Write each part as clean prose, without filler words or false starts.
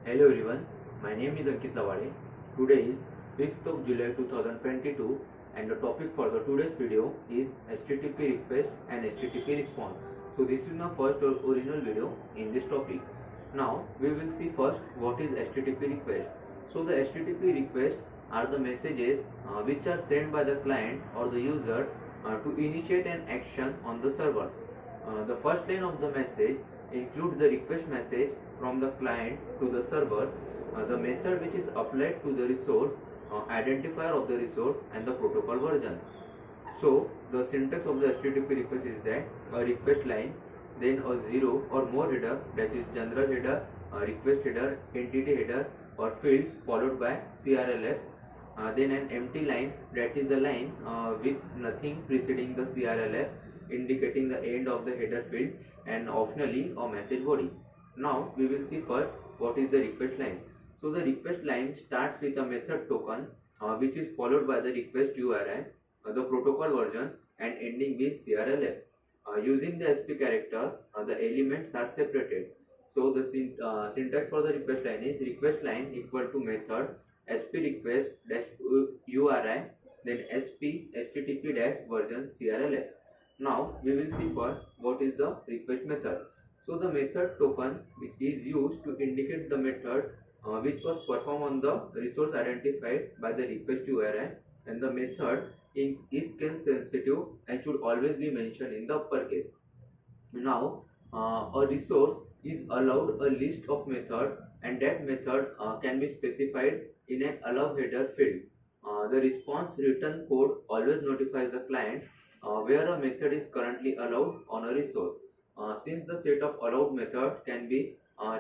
Hello everyone, my name is Ankit Lawade. Today is 5th of July 2022 and the topic for the today's video is HTTP request and HTTP response. So this is my first original video in this topic. Now we will see first what is HTTP request. So the HTTP request are the messages which are sent by the client or the user to initiate an action on the server. The first line of the message includes the request message from the client to the server, the method which is applied to the resource, identifier of the resource and the protocol version. So the syntax of the HTTP request is that a request line, then a zero or more header, that is general header, request header, entity header or fields followed by CRLF, then an empty line, that is a line with nothing preceding the CRLF indicating the end of the header field, and optionally a message body. Now we will see first what is the request line. So the request line starts with a method token which is followed by the request URI, the protocol version and ending with CRLF. Using the SP character, the elements are separated. So the syntax for the request line is request line equal to method SP request dash URI, then SP HTTP dash version CRLF. Now we will see for what is the request method. So the method token which is used to indicate the method which was performed on the resource identified by the request URI, and the method is case sensitive and should always be mentioned in the uppercase. Now a resource is allowed a list of method, and that method can be specified in an allow header field. The response return code always notifies the client where a method is currently allowed on a resource, since the set of allowed method can be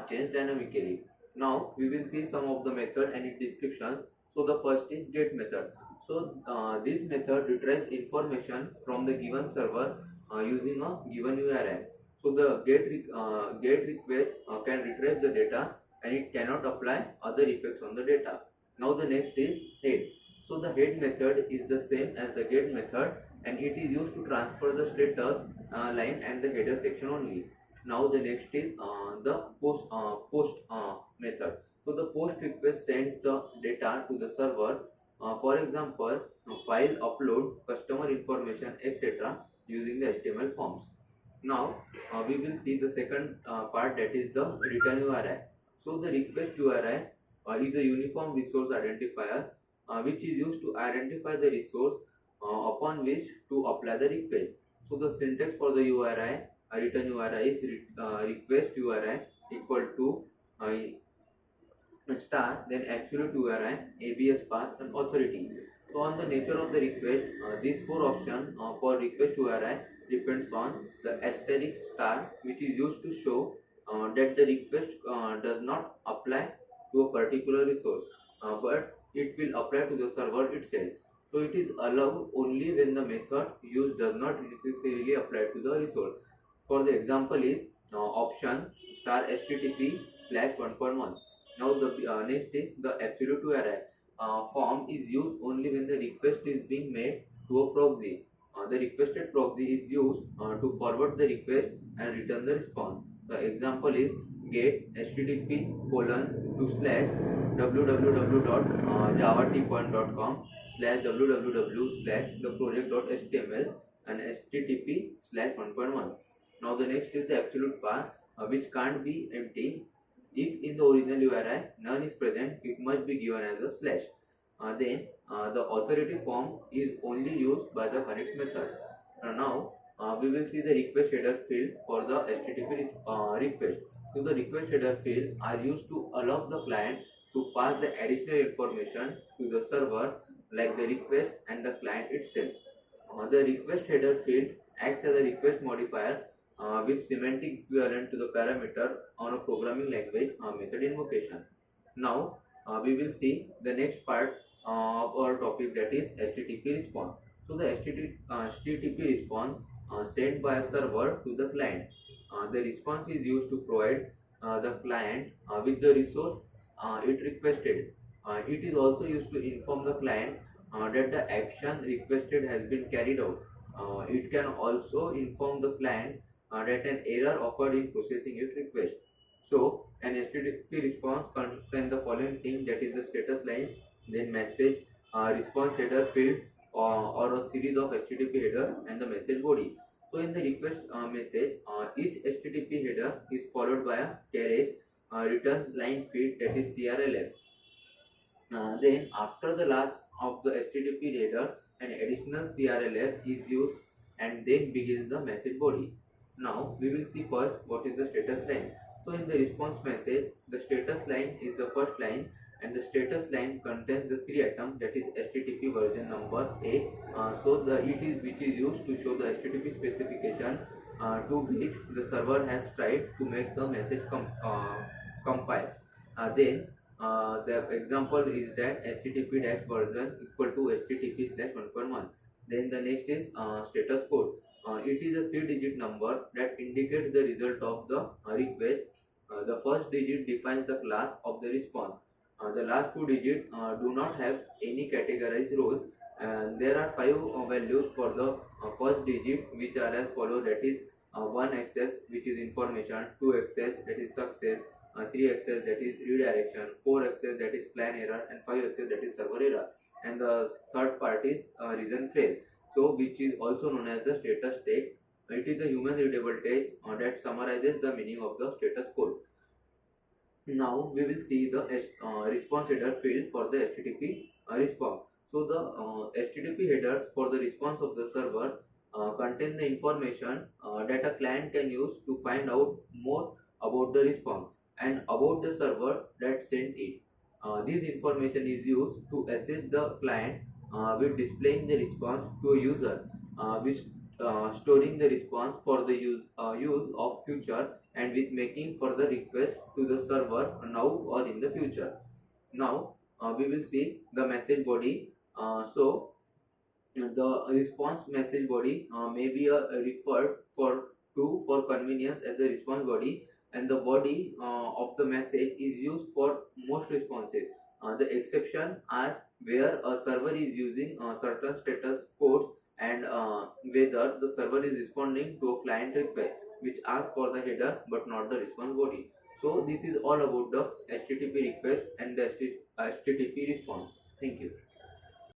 changed dynamically. Now we will see some of the method and its description. So the first is get method. So this method retrieves information from the given server using a given URI. So the get request can retrieve the data and it cannot apply other effects on the data. Now the next is head. So the head method is the same as the get method and it is used to transfer the status line and the header section only. Now the next is the post method. So the post request sends the data to the server. For example, file upload, customer information, etc. using the HTML forms. Now we will see the second part, that is the return URI. So the request URI is a uniform resource identifier which is used to identify the resource upon which to apply the request. So the syntax for the URI, return URI is request URI equal to star, then absolute URI, ABS path and authority. So on the nature of the request, these four options for request URI depends on the asterisk star, which is used to show that the request does not apply to a particular resource, but it will apply to the server itself. So it is allowed only when the method used does not necessarily apply to the resource. For the example is option star HTTP slash 1.1. Now the next is the absolute URI. Form is used only when the request is being made to a proxy. The requested proxy is used to forward the request and return the response. The example is get http to slash www.javatpoint.com slash www slash the project.html and http slash 1.1. Now the next is the absolute path which can't be empty. If in the original URI none is present, it must be given as a slash. Then the authority form is only used by the connect method. Now we will see the request header field for the HTTP request. So the request header field are used to allow the client to pass the additional information to the server like the request and the client itself. The request header field acts as a request modifier with semantic equivalent to the parameter on a programming language method invocation. Now we will see the next part of our topic, that is HTTP response. So the HTTP response sent by a server to the client. The response is used to provide the client with the resource it requested. It is also used to inform the client that the action requested has been carried out. It can also inform the client that an error occurred in processing its request. So An HTTP response contains the following thing, that is the status line, then message, response header field, or a series of HTTP header and the message body. So in the request message, each HTTP header is followed by a carriage returns line feed, that is CRLF. Then after the last of the HTTP header, an additional CRLF is used and then begins the message body. Now we will see first what is the status line. So in the response message, the status line is the first line, and the status line contains the three items, that is HTTP version number A. So the it is which is used to show the HTTP specification to which the server has tried to make the message compile. Then the example is that HTTP version equal to HTTP slash 1.1. Then the next is status code. It is a 3-digit number that indicates the result of the request. The first digit defines the class of the response. The last two digits do not have any categorized role. And there are 5 values for the first digit, which are as follows, that is 1 access, which is information, 2 access, that is success, 3 access, that is redirection, 4 access, that is plan error, and 5 access, that is server error. And the third part is reason phrase, so which is also known as the status text. It is a human readable text that summarizes the meaning of the status code. Now we will see the response header field for the HTTP response. So the HTTP headers for the response of the server contain the information that a client can use to find out more about the response and about the server that sent it. This information is used to assist the client with displaying the response to a user, with storing the response for the use of future, and with making further requests to the server now or in the future. Now we will see the message body. So the response message body may be referred for convenience as the response body, and the body of the message is used for most responses. The exception are where a server is using certain status codes, and whether the server is responding to a client request which asks for the header but not the response body. So this is all about the HTTP request and the HTTP response. Thank you.